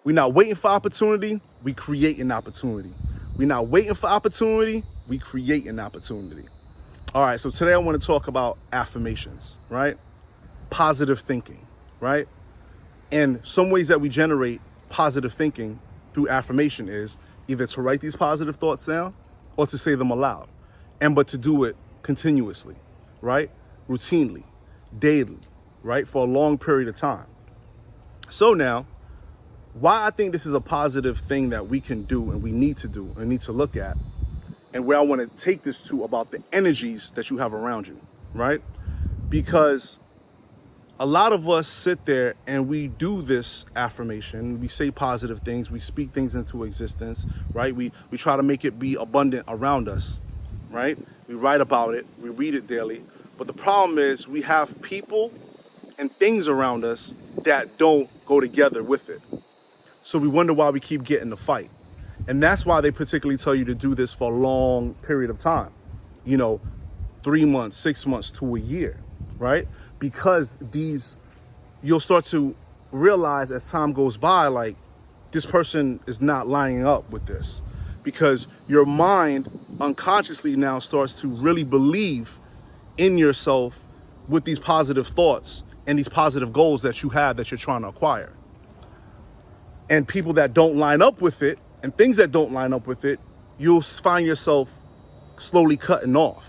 We're not waiting for opportunity, we create an opportunity. We're not waiting for opportunity, we create an opportunity. All right, so today I want to talk about affirmations, right? Positive thinking, right? And some ways that we generate positive thinking through affirmation is either to write these positive thoughts down or to say them aloud. But to do it continuously, right? Routinely, daily, right? For a long period of time. So now, why I think this is a positive thing that we can do and we need to do and need to look at, and where I want to take this to about the energies that you have around you, right? Because a lot of us sit there and we do this affirmation. We say positive things. We speak things into existence, right? We try to make it be abundant around us, right? We write about it. We read it daily. But the problem is we have people and things around us that don't go together with it. So we wonder why we keep getting the fight. And that's why they particularly tell you to do this for a long period of time. 3 months, 6 months to a year, right? Because you'll start to realize as time goes by, like, this person is not lining up with this. Because your mind unconsciously now starts to really believe in yourself with these positive thoughts and these positive goals that you have that you're trying to acquire. And people that don't line up with it and things that don't line up with it, you'll find yourself slowly cutting off.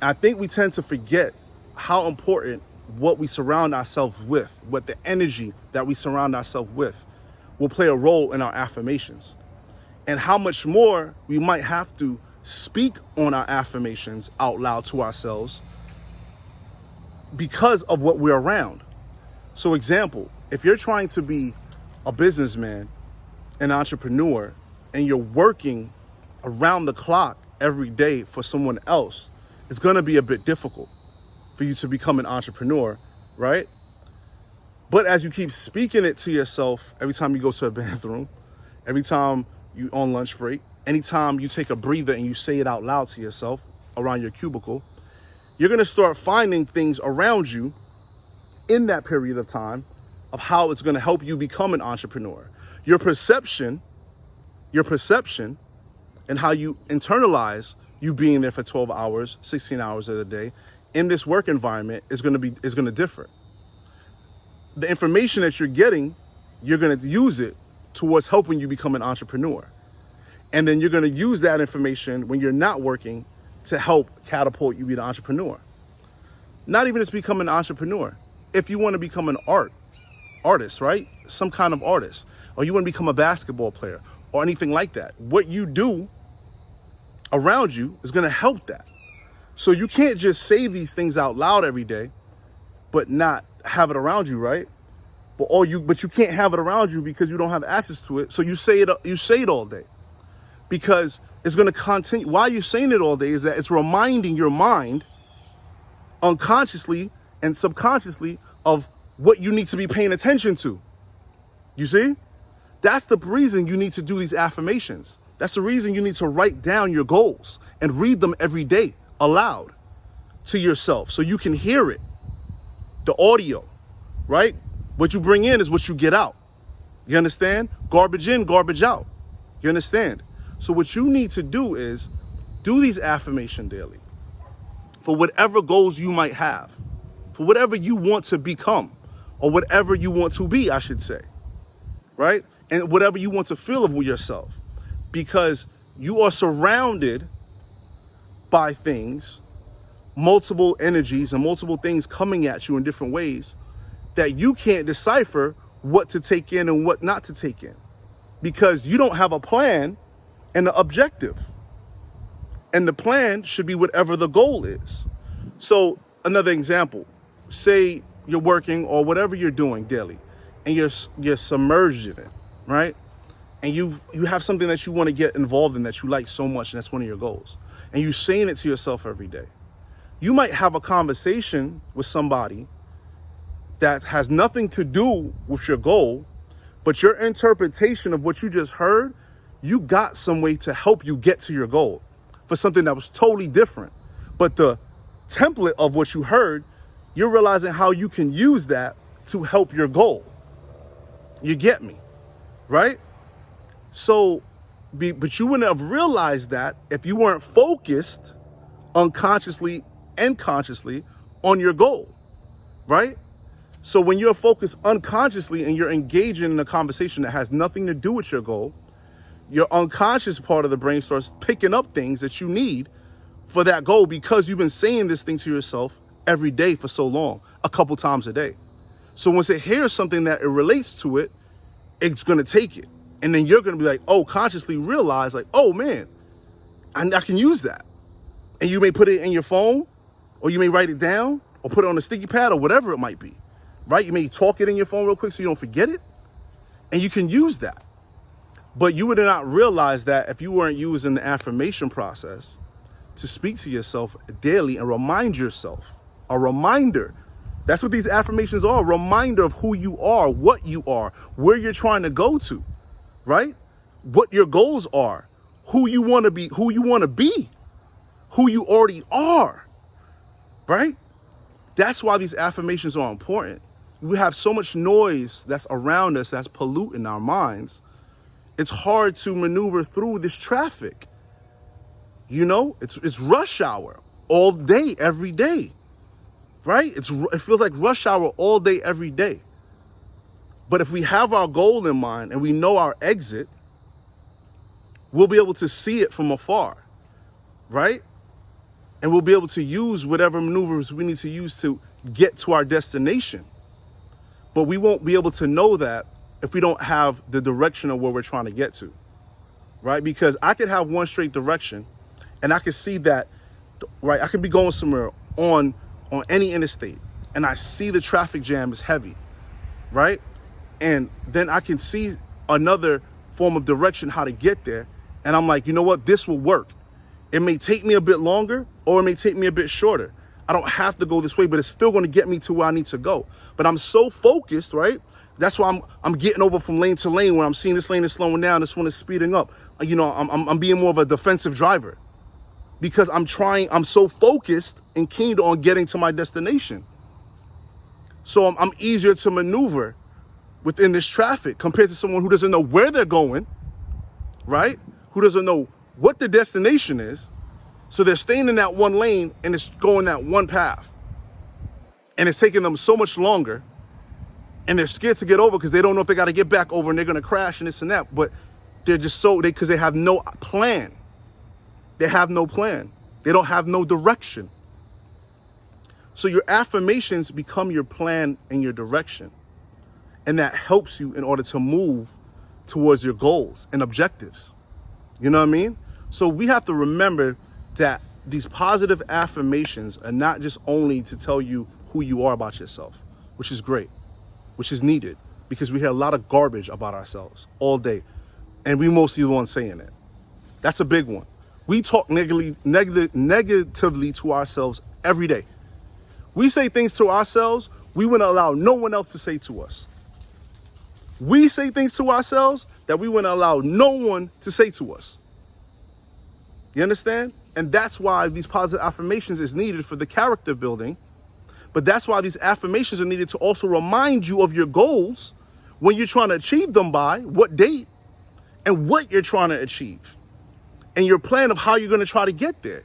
And I think we tend to forget how important what we surround ourselves with, what the energy that we surround ourselves with will play a role in our affirmations. And how much more we might have to speak on our affirmations out loud to ourselves because of what we're around. So example, if you're trying to be a businessman, an entrepreneur, and you're working around the clock every day for someone else, it's going to be a bit difficult for you to become an entrepreneur, right? But as you keep speaking it to yourself every time you go to a bathroom, every time you on lunch break, anytime you take a breather and you say it out loud to yourself around your cubicle, you're going to start finding things around you in that period of time of how it's going to help you become an entrepreneur. Your perception and how you internalize you being there for 12 hours, 16 hours of the day in this work environment is going to differ. The information that you're getting, you're going to use it towards helping you become an entrepreneur. And then you're going to use that information when you're not working to help catapult you be an entrepreneur. Not even just become an entrepreneur. If you want to become an artist, right? Some kind of artist, or you want to become a basketball player or anything like that, what you do around you is going to help that. So you can't just say these things out loud every day, but not have it around you, right? But you can't have it around you because you don't have access to it. So you say it all day because it's going to continue. Why you're saying it all day is that it's reminding your mind unconsciously and subconsciously of what you need to be paying attention to. You see? That's the reason you need to do these affirmations. That's the reason you need to write down your goals and read them every day aloud to yourself so you can hear it. The audio, right? What you bring in is what you get out. You understand? Garbage in, garbage out. You understand? So what you need to do is do these affirmations daily for whatever goals you might have, for whatever you want to become, or whatever you want to be, I should say, right? And whatever you want to feel of yourself, because you are surrounded by things, multiple energies and multiple things coming at you in different ways that you can't decipher what to take in and what not to take in, because you don't have a plan and an objective. And the plan should be whatever the goal is. So another example, say you're working or whatever you're doing daily and you're submerged in it, right? And you have something that you want to get involved in that you like so much, and that's one of your goals. And you're saying it to yourself every day. You might have a conversation with somebody that has nothing to do with your goal, but your interpretation of what you just heard, you got some way to help you get to your goal for something that was totally different. But the template of what you heard, you're realizing how you can use that to help your goal. You get me, right? So, but you wouldn't have realized that if you weren't focused unconsciously and consciously on your goal, right? So when you're focused unconsciously and you're engaging in a conversation that has nothing to do with your goal, your unconscious part of the brain starts picking up things that you need for that goal because you've been saying this thing to yourself every day for so long, a couple times a day. So once it hears something that it relates to it, it's going to take it. And then you're going to be like, oh, consciously realize like, oh man, I can use that. And you may put it in your phone, or you may write it down, or put it on a sticky pad, or whatever it might be, right? You may talk it in your phone real quick so you don't forget it, and you can use that. But you would not realize that if you weren't using the affirmation process to speak to yourself daily and remind yourself, a reminder. That's what these affirmations are, a reminder of who you are, what you are, where you're trying to go to, right? What your goals are, who you want to be, who you already are, right? That's why these affirmations are important. We have so much noise that's around us that's polluting our minds. It's hard to maneuver through this traffic. You know, it's rush hour all day, every day, right? It feels like rush hour all day, every day. But if we have our goal in mind and we know our exit, we'll be able to see it from afar, right? And we'll be able to use whatever maneuvers we need to use to get to our destination. But we won't be able to know that if we don't have the direction of where we're trying to get to, right? Because I could have one straight direction and I could see that, right? I could be going somewhere on any interstate and I see the traffic jam is heavy, right? And then I can see another form of direction how to get there. And I'm like, you know what? This will work. It may take me a bit longer or it may take me a bit shorter. I don't have to go this way, but it's still going to get me to where I need to go. But I'm so focused, right? That's why I'm getting over from lane to lane where I'm seeing this lane is slowing down, this one is speeding up. You know, I'm being more of a defensive driver because I'm so focused and keen on getting to my destination. So I'm easier to maneuver within this traffic compared to someone who doesn't know where they're going, right? Who doesn't know what the destination is. So they're staying in that one lane and it's going that one path. And it's taking them so much longer. And they're scared to get over because they don't know if they got to get back over and they're going to crash and this and that. But they're just because they have no plan. They have no plan. They don't have no direction. So your affirmations become your plan and your direction. And that helps you in order to move towards your goals and objectives. You know what I mean? So we have to remember that these positive affirmations are not just only to tell you who you are about yourself, which is great, which is needed, because we hear a lot of garbage about ourselves all day. And we mostly the ones saying it. That's a big one. We talk negatively to ourselves every day. We say things to ourselves we wouldn't allow no one else to say to us. We say things to ourselves that we wouldn't allow no one to say to us. You understand? And that's why these positive affirmations is needed for the character building. But that's why these affirmations are needed to also remind you of your goals when you're trying to achieve them by what date and what you're trying to achieve and your plan of how you're going to try to get there.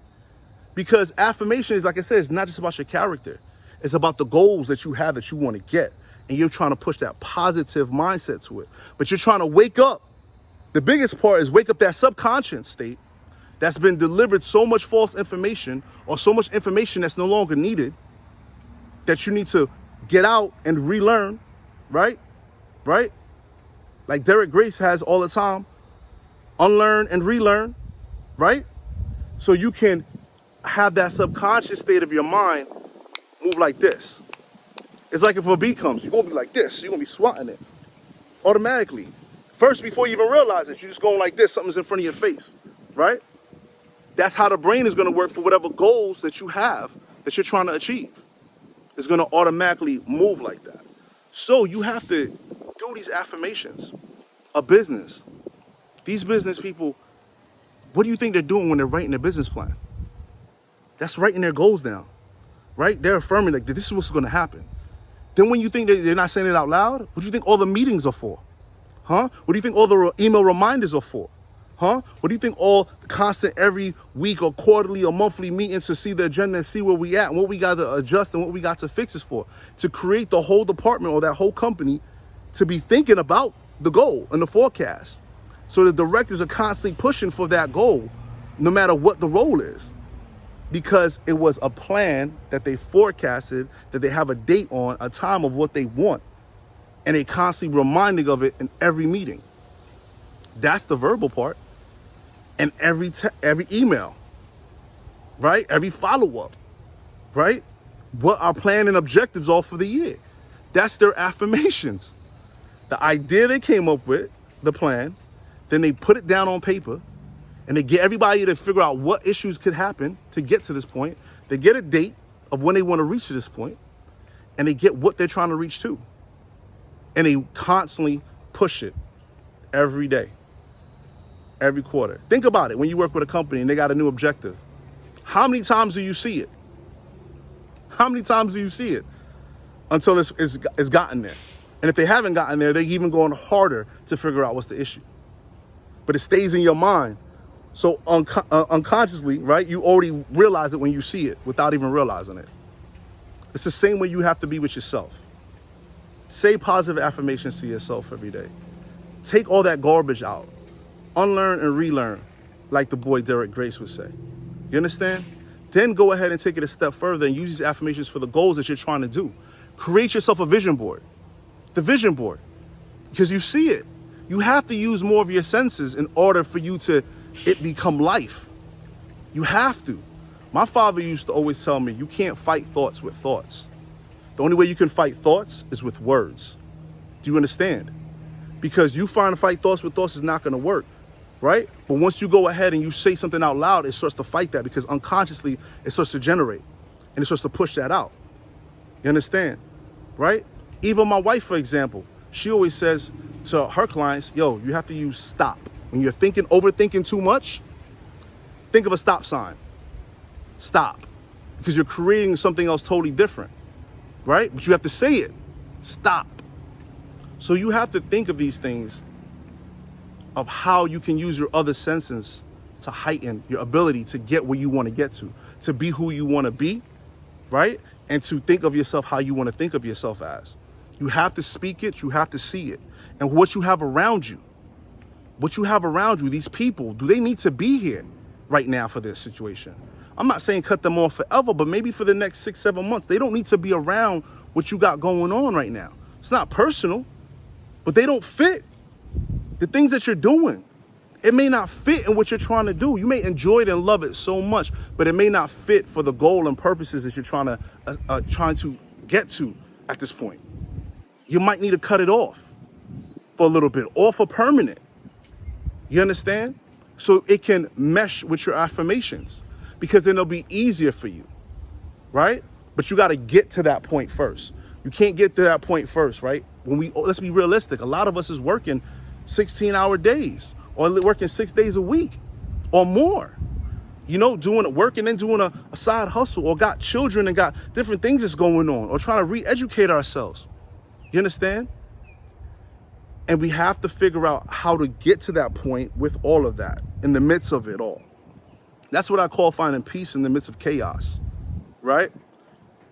Because affirmation is, like I said, it's not just about your character. It's about the goals that you have that you want to get. And you're trying to push that positive mindset to it. But you're trying to wake up. The biggest part is wake up that subconscious state that's been delivered so much false information or so much information that's no longer needed that you need to get out and relearn, right? Right? Like Derek Grace has all the time, unlearn and relearn, right? So you can have that subconscious state of your mind move like this. It's like if a bee comes, you're going to be like this. You're going to be swatting it automatically. First, before you even realize it, you're just going like this. Something's in front of your face, right? That's how the brain is going to work for whatever goals that you have that you're trying to achieve. It's going to automatically move like that. So you have to do these affirmations. A business. These business people, what do you think they're doing when they're writing their business plan? That's writing their goals down, right? They're affirming like this is what's going to happen. Then when you think that they're not saying it out loud, what do you think all the meetings are for? Huh? What do you think all the email reminders are for? Huh? What do you think all constant every week or quarterly or monthly meetings to see the agenda and see where we at and what we got to adjust and what we got to fix is for? To create the whole department or that whole company to be thinking about the goal and the forecast. So the directors are constantly pushing for that goal, no matter what the role is. Because it was a plan that they forecasted, that they have a date on, a time of what they want. And they constantly reminding of it in every meeting. That's the verbal part. And every email, right? Every follow-up, right? What our plan and objectives are for the year. That's their affirmations. The idea they came up with, the plan, then they put it down on paper, and they get everybody to figure out what issues could happen to get to this point. They get a date of when they want to reach to this point, and they get what they're trying to reach to. And they constantly push it every day, every quarter. Think about it. When you work with a company and they got a new objective, how many times do you see it? How many times do you see it until it's gotten there? And if they haven't gotten there, they're even going harder to figure out what's the issue. But it stays in your mind. So unconsciously, right, you already realize it when you see it without even realizing it. It's the same way you have to be with yourself. Say positive affirmations to yourself every day. Take all that garbage out. Unlearn and relearn, like the boy Derek Grace would say. You understand? Then go ahead and take it a step further and use these affirmations for the goals that you're trying to do. Create yourself a vision board. The vision board. Because you see it. You have to use more of your senses in order for you to it become life. You have to. My father used to always tell me, you can't fight thoughts with thoughts. The only way you can fight thoughts is with words. Do you understand? Because you trying to fight thoughts with thoughts is not going to work, right? But once you go ahead and you say something out loud, it starts to fight that because unconsciously it starts to generate and it starts to push that out. You understand? Right? Even my wife, for example, she always says to her clients, yo, you have to use stop. When you're overthinking too much, think of a stop sign. Stop. Because you're creating something else totally different, right? But you have to say it. Stop. So you have to think of these things of how you can use your other senses to heighten your ability to get where you want to get to be who you want to be, right? And to think of yourself how you want to think of yourself as. You have to speak it, you have to see it. And what you have around you, these people, do they need to be here right now for this situation? I'm not saying cut them off forever, but maybe for the next 6-7 months. They don't need to be around what you got going on right now. It's not personal, but they don't fit. The things that you're doing, it may not fit in what you're trying to do. You may enjoy it and love it so much, but it may not fit for the goal and purposes that you're trying to get to at this point. You might need to cut it off for a little bit or for permanent. You understand? So it can mesh with your affirmations because then it'll be easier for you, right? But you got to get to that point first. You can't get to that point first, right? Let's be realistic. A lot of us is working 16-hour days or working 6 days a week or more, working and doing a side hustle or got children and got different things that's going on or trying to re-educate ourselves. You understand? And we have to figure out how to get to that point with all of that in the midst of it all. That's what I call finding peace in the midst of chaos, right?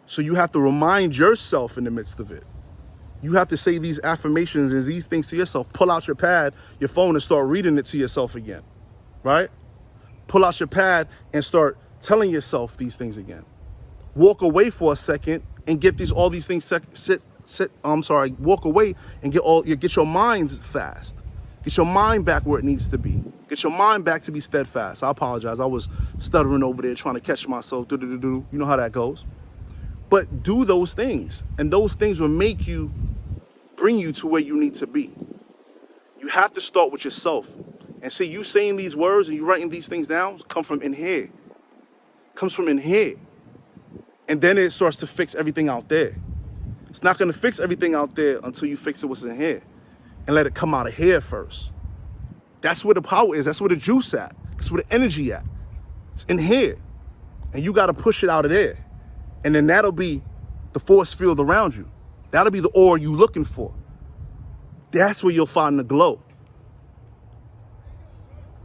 So you have to remind yourself in the midst of it. You have to say these affirmations and these things to yourself. Pull out your pad, your phone, and start reading it to yourself again, right? Pull out your pad and start telling yourself these things again. Walk away for a second and get all these things walk away and get your mind fast. Get your mind back where it needs to be. Get your mind back to be steadfast. I apologize. I was stuttering over there trying to catch myself. You know how that goes. But do those things, and those things will bring you to where you need to be. You have to start with yourself. And see, you saying these words and you writing these things down comes from in here. And then it starts to fix everything out there. It's not going to fix everything out there until you fix it what's in here and let it come out of here first. That's where the power is. That's where the juice at. That's where the energy at. It's in here. And you got to push it out of there. And then that'll be the force field around you. That'll be the aura you looking for. That's where you'll find the glow.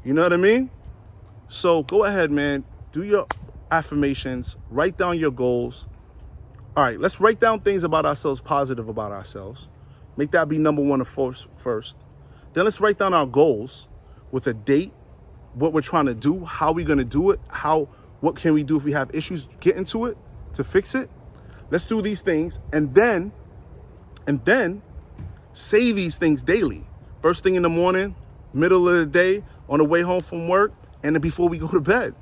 You know what I mean? So go ahead, man. Do your affirmations. Write down your goals. All right, let's write down things about ourselves, positive about ourselves. Make that be number one first. Then let's write down our goals with a date, what we're trying to do, how we're going to do it, what can we do if we have issues, get into it to fix it. Let's do these things and then say these things daily. First thing in the morning, middle of the day, on the way home from work, and then before we go to bed.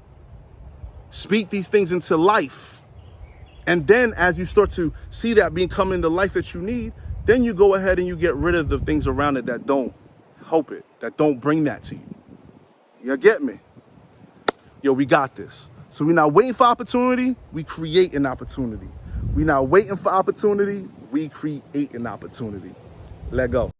Speak these things into life. And then as you start to see that becoming the life that you need, then you go ahead and you get rid of the things around it that don't help it, that don't bring that to you. You get me? Yo, we got this. So we're not waiting for opportunity, we create an opportunity. We're not waiting for opportunity, we create an opportunity. Let go.